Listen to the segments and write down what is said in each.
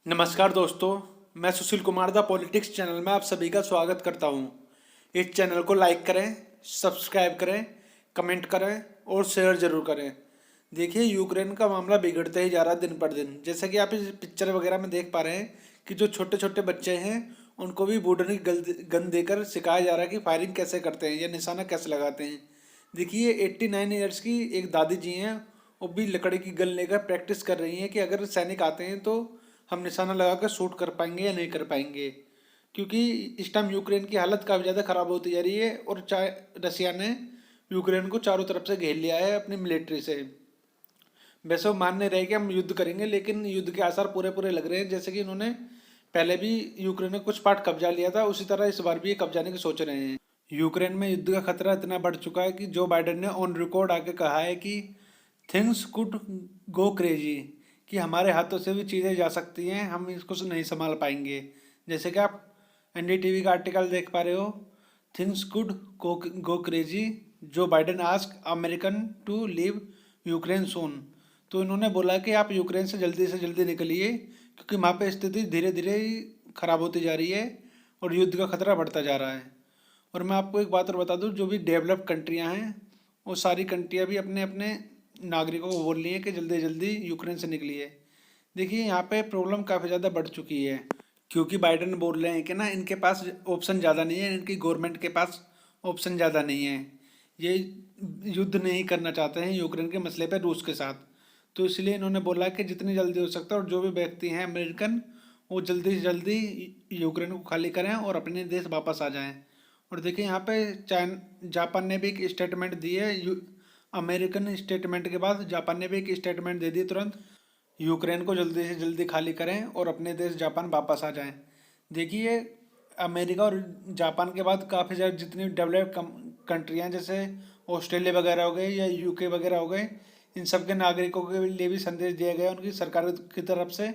नमस्कार दोस्तों, मैं Sushil Kumar the politics channel में आप सभी का स्वागत करता हूं। इस चैनल को लाइक करें, सब्सक्राइब करें, कमेंट करें और शेयर जरूर करें। देखिए, यूक्रेन का मामला बिगड़ते ही जा रहा है दिन पर दिन। जैसे कि आप इस पिक्चर वगैरह में देख पा रहे हैं कि जो छोटे छोटे बच्चे हैं उनको भी बूढ़े गन देकर सिखाया जा रहा है कि फायरिंग कैसे करते हैं या निशाना कैसे लगाते हैं। देखिए, 89 ईयर्स की एक दादी जी हैं, वो भी लकड़ी की गन लेकर प्रैक्टिस कर रही हैं कि अगर सैनिक आते हैं तो हम निशाना लगा कर शूट कर पाएंगे या नहीं कर पाएंगे। क्योंकि इस टाइम यूक्रेन की हालत काफ़ी ज़्यादा ख़राब होती जा रही है और रसिया ने यूक्रेन को चारों तरफ से घेर लिया है अपनी मिलिट्री से। वैसे वो मान नहीं रहे कि हम युद्ध करेंगे, लेकिन युद्ध के आसार पूरे पूरे लग रहे हैं। जैसे कि इन्होंने पहले भी यूक्रेन में कुछ पार्ट कब्जा लिया था, उसी तरह इस बार भी ये कब्जाने की सोच रहे हैं। यूक्रेन में युद्ध का खतरा इतना बढ़ चुका है कि जो बाइडेन ने ऑन रिकॉर्ड आके कहा है कि थिंग्स कुड गो क्रेजी, कि हमारे हाथों से भी चीज़ें जा सकती हैं, हम इसको नहीं संभाल पाएंगे। जैसे कि आप एनडीटीवी का आर्टिकल देख पा रहे हो, things could go crazy, Joe Biden ask American to leave Ukraine soon. तो इन्होंने बोला कि आप यूक्रेन से जल्दी निकलिए, क्योंकि वहाँ पे स्थिति धीरे धीरे ही खराब होती जा रही है और युद्ध का खतरा बढ़ता जा रहा है। और मैं आपको एक बात और बता दूं, जो भी डेवलप्ड कंट्रियां हैं वो सारी कंट्रियां भी अपने अपने नागरिकों को बोल रही हैं कि जल्दी जल्दी यूक्रेन से निकलिए। देखिए, यहाँ पे प्रॉब्लम काफ़ी ज़्यादा बढ़ चुकी है, क्योंकि बाइडेन बोल रहे हैं कि ना इनके पास ऑप्शन ज़्यादा नहीं है, इनकी गवर्नमेंट के पास ऑप्शन ज़्यादा नहीं है। ये युद्ध नहीं करना चाहते हैं यूक्रेन के मसले पर रूस के साथ। तो इसलिए इन्होंने बोला कि जितनी जल्दी हो सकता है और जो भी व्यक्ति हैं अमेरिकन, वो जल्दी से जल्दी यूक्रेन को खाली करें और अपने देश वापस आ जाएं। और देखिए, यहाँ पे जापान ने भी एक स्टेटमेंट दी है। अमेरिकन स्टेटमेंट के बाद जापान ने भी एक स्टेटमेंट दे दी तुरंत, यूक्रेन को जल्दी से जल्दी खाली करें और अपने देश जापान वापस आ जाएं। देखिए, अमेरिका और जापान के बाद काफ़ी ज़्यादा जितनी डेवलप्ड कंट्रियाँ जैसे ऑस्ट्रेलिया वगैरह हो गए या यूके वगैरह हो गए, इन सब के नागरिकों के लिए भी संदेश दिया गया उनकी सरकार की तरफ से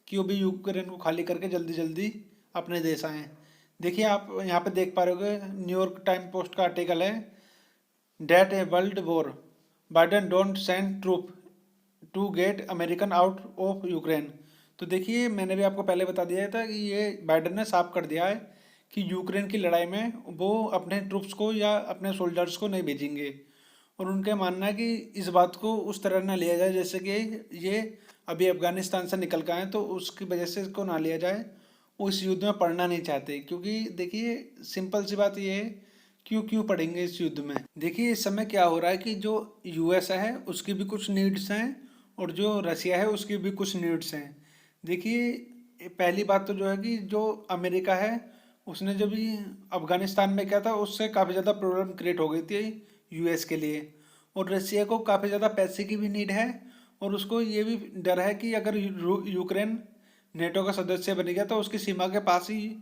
कि वो भी यूक्रेन को खाली करके जल्दी जल्दी अपने देश आएँ। देखिए, आप यहाँ पे देख पा रहे होगे, न्यूयॉर्क टाइम पोस्ट का आर्टिकल है, date a world war, Biden don't send troop to get American out of Ukraine. तो देखिए, मैंने भी आपको पहले बता दिया था कि ये बाइडन ने साफ कर दिया है कि यूक्रेन की लड़ाई में वो अपने ट्रूप्स को या अपने सोल्जर्स को नहीं भेजेंगे। और उनका मानना है कि इस बात को उस तरह ना लिया जाए जैसे कि ये अभी अफगानिस्तान से निकल के आए, तो उसकी वजह से इसको ना लिया जाए। वो इस युद्ध में पढ़ना नहीं चाहते, क्योंकि देखिए सिंपल सी बात ये है, क्यों क्यों पढ़ेंगे इस युद्ध में। देखिए, इस समय क्या हो रहा है कि जो यूएस है उसकी भी कुछ नीड्स हैं और जो रसिया है उसकी भी कुछ नीड्स हैं। देखिए, पहली बात तो जो है कि जो अमेरिका है उसने जब भी अफगानिस्तान में किया था उससे काफ़ी ज़्यादा प्रॉब्लम क्रिएट हो गई थी यूएस के लिए। और रसिया को काफ़ी ज़्यादा पैसे की भी नीड है और उसको ये भी डर है कि अगर यूक्रेन नेटो का सदस्य बन गया तो उसकी सीमा के पास ही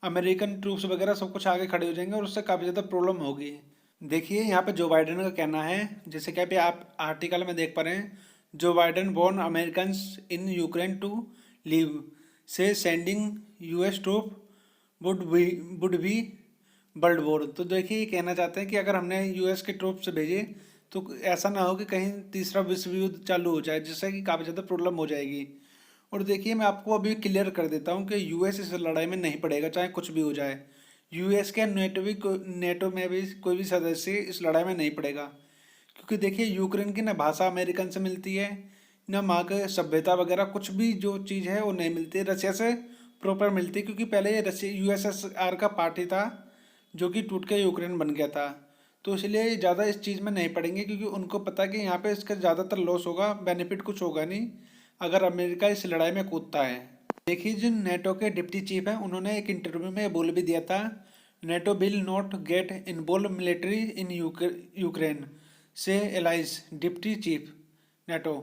अमेरिकन ट्रूप्स वगैरह सब कुछ आगे खड़े हो जाएंगे और उससे काफ़ी ज़्यादा प्रॉब्लम होगी। देखिए, यहाँ पे जो बाइडेन का कहना है, जैसे कि अभी आप आर्टिकल में देख पा रहे हैं, Joe Biden warned American in Ukraine to leave say sending US troop would be world war. तो देखिए, ये कहना चाहते हैं कि अगर हमने यूएस के ट्रूप्स भेजे तो ऐसा ना हो कि कहीं तीसरा विश्व युद्ध चालू हो जाए, जिससे कि काफ़ी ज़्यादा प्रॉब्लम हो जाएगी। और देखिए, मैं आपको अभी क्लियर कर देता हूँ कि यूएस इस लड़ाई में नहीं पड़ेगा, चाहे कुछ भी हो जाए। यूएस के नेटो में भी कोई भी सदस्य इस लड़ाई में नहीं पड़ेगा, क्योंकि देखिए, यूक्रेन की ना भाषा अमेरिकन से मिलती है, ना वहाँ के सभ्यता वगैरह कुछ भी जो चीज़ है वो नहीं मिलती है रशिया से प्रॉपर मिलती है, क्योंकि पहले ये रशिया यूएसएसआर का पार्ट ही था जो कि टूट के यूक्रेन बन गया था। तो इसलिए ये ज़्यादा इस चीज़ में नहीं पड़ेंगे, क्योंकि उनको पता है कि यहाँ पे इसका ज़्यादातर लॉस होगा, बेनिफिट कुछ होगा नहीं अगर अमेरिका इस लड़ाई में कूदता है। देखिए, जो नेटो के डिप्टी चीफ हैं उन्होंने एक इंटरव्यू में बोल भी दिया था, NATO will not get involve military in Ukraine से एलाइज डिप्टी चीफ नेटो।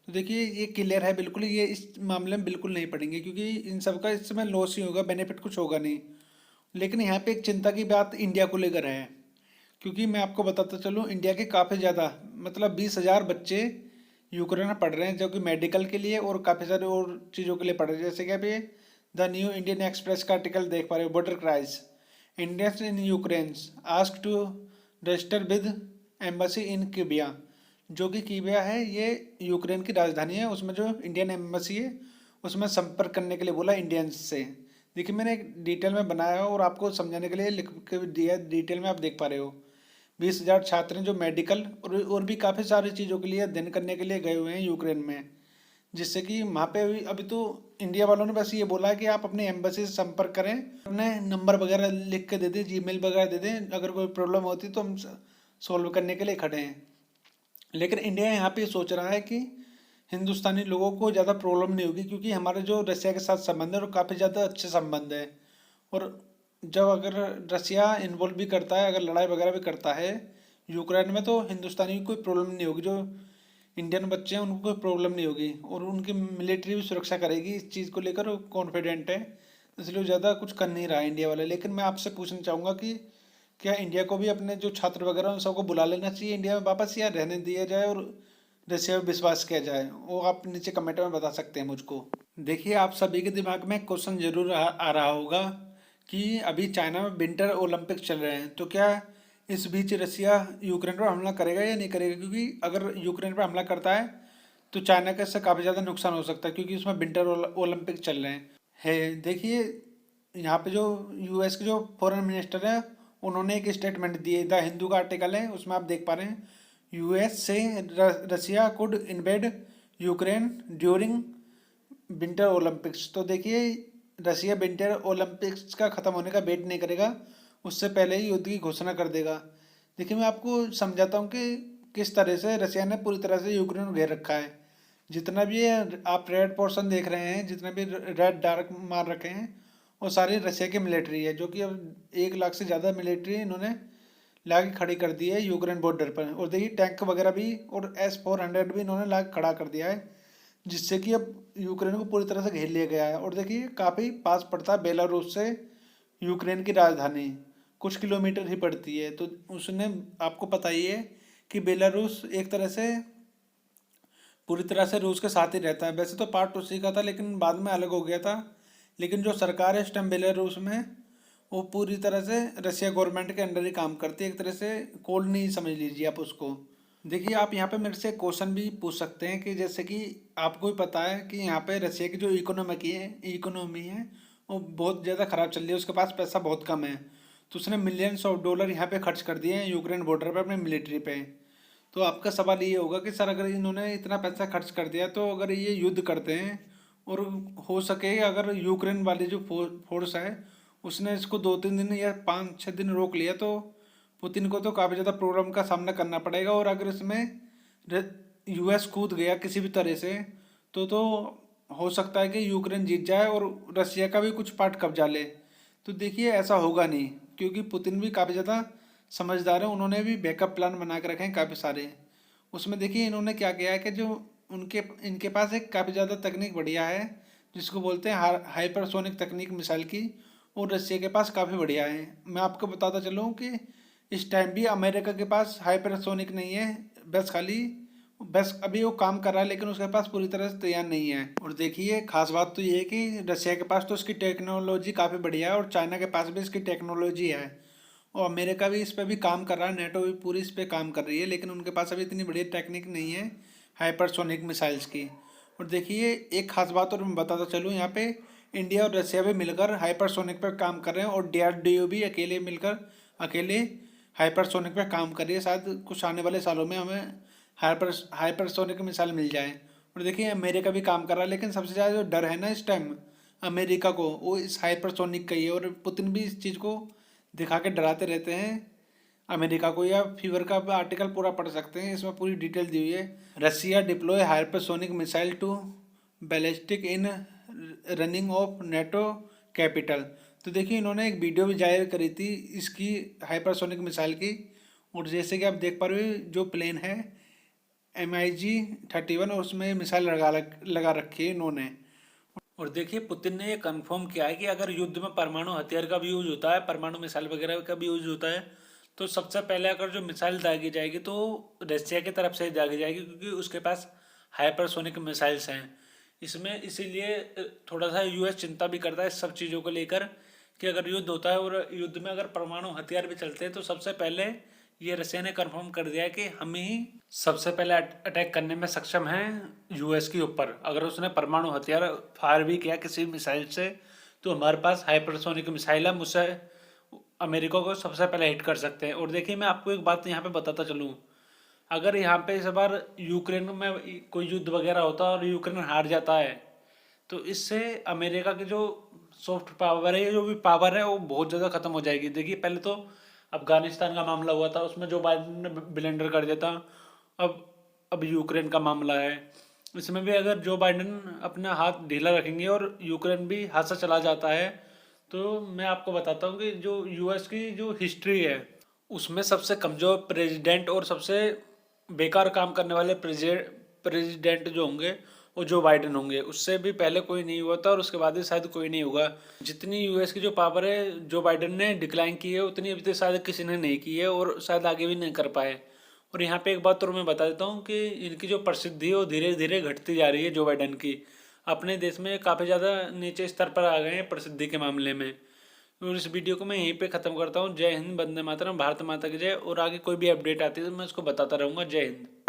तो देखिए, ये क्लियर है बिल्कुल, ये इस मामले में बिल्कुल नहीं पड़ेंगे, क्योंकि इन सब का इसमें लॉस ही होगा, बेनिफिट कुछ होगा नहीं। लेकिन यहाँ पे एक चिंता की बात इंडिया को लेकर है, क्योंकि मैं आपको बताता चलूँ, इंडिया के काफ़ी ज़्यादा मतलब 20,000 बच्चे यूक्रेन में पढ़ रहे हैं, जो कि मेडिकल के लिए और काफ़ी सारे और चीज़ों के लिए पढ़ रहे हैं। जैसे कि अभी द न्यू इंडियन एक्सप्रेस का आर्टिकल देख पा रहे हो, border crisis, Indians in Ukraine ask to register with embassy in Kyiv. जो कि कीविया है, ये यूक्रेन की राजधानी है, उसमें जो इंडियन एम्बेसी है उसमें संपर्क करने के लिए बोला इंडियंस से। देखिए मैंने एक डिटेल में बनाया है और आपको समझाने के लिए लिख के दिया है, डिटेल में आप देख पा रहे हो। 20,000 छात्र हैं जो मेडिकल और भी काफ़ी सारी चीज़ों के लिए अध्ययन करने के लिए गए हुए हैं यूक्रेन में। जिससे कि वहाँ पे अभी तो इंडिया वालों ने बस ये बोला है कि आप अपने एम्बेसी से संपर्क करें, अपने नंबर वगैरह लिख के दे दें, जीमेल वगैरह दे दें, अगर कोई प्रॉब्लम होती तो हम सॉल्व करने के लिए खड़े हैं। लेकिन इंडिया यहाँ पे सोच रहा है कि हिंदुस्तानी लोगों को ज़्यादा प्रॉब्लम नहीं होगी, क्योंकि हमारे जो रशिया के साथ संबंध है और काफ़ी ज़्यादा अच्छे संबंध है। और जब अगर रशिया इन्वॉल्व भी करता है, अगर लड़ाई वगैरह भी करता है यूक्रेन में, तो हिंदुस्तानी की कोई प्रॉब्लम नहीं होगी। जो इंडियन बच्चे हैं उनको कोई प्रॉब्लम नहीं होगी और उनकी मिलिट्री भी सुरक्षा करेगी। इस चीज़ को लेकर कॉन्फिडेंट है, इसलिए ज़्यादा कुछ कर नहीं रहा है इंडिया वाले। लेकिन मैं आपसे पूछना चाहूँगा कि क्या इंडिया को भी अपने जो छात्र वगैरह उन सबको बुला लेना चाहिए इंडिया में वापस, या रहने दिया जाए और रशिया पर विश्वास किया जाए? वो आप नीचे कमेंट में बता सकते हैं मुझको। देखिए आप सभी के दिमाग में क्वेश्चन जरूर आ रहा होगा कि अभी चाइना में विंटर ओलंपिक चल रहे हैं, तो क्या इस बीच रसिया यूक्रेन पर हमला करेगा या नहीं करेगा? क्योंकि अगर यूक्रेन पर हमला करता है तो चाइना का इससे काफ़ी ज़्यादा नुकसान हो सकता है, क्योंकि उसमें विंटर ओलंपिक चल रहे हैं। देखिए यहाँ पे जो यूएस के जो फॉरेन मिनिस्टर है उन्होंने एक स्टेटमेंट दी है, द हिंदू का आर्टिकल है, उसमें आप देख पा रहे हैं US say Russia could invade Ukraine during winter Olympics. तो देखिए रसिया विंटर ओलंपिक्स का ख़त्म होने का वेट नहीं करेगा, उससे पहले ही युद्ध की घोषणा कर देगा। देखिए मैं आपको समझाता हूँ कि किस तरह से रसिया ने पूरी तरह से यूक्रेन को घेर रखा है। जितना भी ये आप रेड पोर्शन देख रहे हैं, जितने भी रेड डार्क मार रखे हैं, वो सारी रसिया की मिलिट्री है, जो कि अब 1 लाख से ज़्यादा मिलिट्री इन्होंने ला के खड़ी कर दी है यूक्रेन बॉर्डर पर। और देखिए टैंक वगैरह भी और S-400 भी इन्होंने ला के खड़ा कर दिया है, जिससे कि अब यूक्रेन को पूरी तरह से घेर लिया गया है। और देखिए काफ़ी पास पड़ता है बेलारूस से यूक्रेन की राजधानी, कुछ किलोमीटर ही पड़ती है। तो उसने आपको पता ही है कि बेलारूस एक तरह से पूरी तरह से रूस के साथ ही रहता है। वैसे तो पार्ट उसी का था लेकिन बाद में अलग हो गया था। लेकिन जो सरकार है इस टाइम बेलारूस में, वो पूरी तरह से रशिया गवर्नमेंट के अंडर ही काम करती है, एक तरह से कॉलोनी समझ लीजिए आप उसको। देखिए आप यहाँ पे मेरे से क्वेश्चन भी पूछ सकते हैं कि जैसे कि आपको भी पता है कि यहाँ पे रशिया की जो इकोनॉमी है वो बहुत ज़्यादा ख़राब चल रही है, उसके पास पैसा बहुत कम है। तो उसने मिलियंस ऑफ डॉलर यहाँ पे खर्च कर दिए हैं यूक्रेन बॉर्डर पे अपने मिलिट्री पे। तो आपका सवाल ये होगा कि सर अगर इन्होंने इतना पैसा खर्च कर दिया तो अगर ये युद्ध करते हैं और हो सके अगर यूक्रेन वाली जो फोर्स है उसने इसको 2-3 दिन या 5-6 दिन रोक लिया, तो पुतिन को तो काफ़ी ज़्यादा प्रॉब्लम का सामना करना पड़ेगा। और अगर इसमें यूएस कूद गया किसी भी तरह से तो हो सकता है कि यूक्रेन जीत जाए और रसिया का भी कुछ पार्ट कब्जा ले। तो देखिए ऐसा होगा नहीं, क्योंकि पुतिन भी काफ़ी ज़्यादा समझदार है, उन्होंने भी बैकअप प्लान बना के रखे हैं काफ़ी सारे। उसमें देखिए इन्होंने क्या किया है कि जो उनके इनके पास एक काफ़ी ज़्यादा तकनीक बढ़िया है, जिसको बोलते हैं हाइपरसोनिक तकनीक मिसाइल की, और रशिया के पास काफ़ी बढ़िया है। मैं आपको बताता चलूँ कि इस टाइम भी अमेरिका के पास हाइपरसोनिक नहीं है, बस अभी वो काम कर रहा है, लेकिन उसके पास पूरी तरह से तैयार नहीं है। और देखिए खास बात तो ये है कि रशिया के पास तो इसकी टेक्नोलॉजी काफ़ी बढ़िया है और चाइना के पास भी इसकी टेक्नोलॉजी है, और अमेरिका भी इस पर भी काम कर रहा है, नेटो भी पूरी इस पर काम कर रही है, लेकिन उनके पास अभी इतनी बढ़िया टेक्निक नहीं है हाइपरसोनिक मिसाइल्स की। और देखिए एक खास बात और मैं बताता चलूँ, यहाँ पे इंडिया और रशिया भी मिलकर हाइपरसोनिक पर काम कर रहे हैं, और DRDO भी अकेले हाइपरसोनिक पर काम कर रही है। शायद कुछ आने वाले सालों में हमें हाइपरसोनिक मिसाइल मिल जाए। और देखिए अमेरिका भी काम कर रहा है, लेकिन सबसे ज़्यादा जो डर है ना इस टाइम अमेरिका को, वो इस हाइपरसोनिक का ही है। और पुतिन भी इस चीज़ को दिखा के डराते रहते हैं अमेरिका को। या फीवर का आर्टिकल पूरा पढ़ सकते हैं, इसमें पूरी डिटेल दी हुई है। Russia deploy hypersonic missile to ballistic in running off NATO capital. तो देखिए इन्होंने एक वीडियो भी जाहिर करी थी इसकी हाइपरसोनिक मिसाइल की। और जैसे कि आप देख पा रहे हो जो प्लेन है MiG-31, और उसमें मिसाइल लगा रखी है इन्होंने। और देखिए पुतिन ने ये कंफर्म किया है कि अगर युद्ध में परमाणु हथियार का भी यूज होता है, परमाणु मिसाइल वगैरह का भी यूज होता है, तो सबसे पहले अगर जो मिसाइल दागी जाएगी तो रशिया की तरफ से ही दागी जाएगी, क्योंकि उसके पास हाइपरसोनिक मिसाइल्स हैं। इसमें इसीलिए थोड़ा सा यूएस चिंता भी करता है इस सब चीज़ों को लेकर कि अगर युद्ध होता है और युद्ध में अगर परमाणु हथियार भी चलते हैं तो सबसे पहले ये रसिया ने कंफर्म कर दिया है कि हम ही सबसे पहले अटैक करने में सक्षम हैं यूएस के ऊपर। अगर उसने परमाणु हथियार फायर भी किया किसी मिसाइल से, तो हमारे पास हाइपरसोनिक मिसाइल है, मुझसे अमेरिका को सबसे पहले हिट कर सकते हैं। और देखिए, मैं आपको एक बात यहाँ पे बताता चलूँ, अगर यहाँ पे इस बार यूक्रेन में कोई युद्ध वगैरह होता है और यूक्रेन हार जाता है, तो इससे अमेरिका की जो सॉफ्ट पावर है, जो भी पावर है, वो बहुत ज़्यादा ख़त्म हो जाएगी। देखिए, पहले तो अफगानिस्तान का मामला हुआ था, उसमें जो बाइडेन ने ब्लेंडर कर दिया था। अब अब यूक्रेन का मामला है, इसमें भी अगर जो बाइडेन अपना हाथ ढीला रखेंगे और यूक्रेन भी हाथ से चला जाता है, तो मैं आपको बताता हूँ कि जो यूएस की जो हिस्ट्री है, उसमें सबसे कमज़ोर प्रेसिडेंट और सबसे बेकार काम करने वाले प्रेसिडेंट जो होंगे वो जो बाइडेन होंगे। उससे भी पहले कोई नहीं हुआ था और उसके बाद भी शायद कोई नहीं होगा। जितनी यूएस की जो पावर है जो बाइडेन ने डिक्लाइन की है, उतनी अभी तक शायद किसी ने नहीं की है और शायद आगे भी नहीं कर पाए। और यहाँ पे एक बात और मैं बता देता हूँ कि इनकी जो प्रसिद्धि है वो धीरे धीरे घटती जा रही है। जो बाइडेन की अपने देश में काफ़ी ज़्यादा नीचे स्तर पर आ गए हैं प्रसिद्धि के मामले में। और इस वीडियो को मैं यहीं पे ख़त्म करता हूँ। जय हिंद, वंदे मातरम, भारत माता की जय। और आगे कोई भी अपडेट आती है तो मैं उसको बताता रहूँगा। जय हिंद।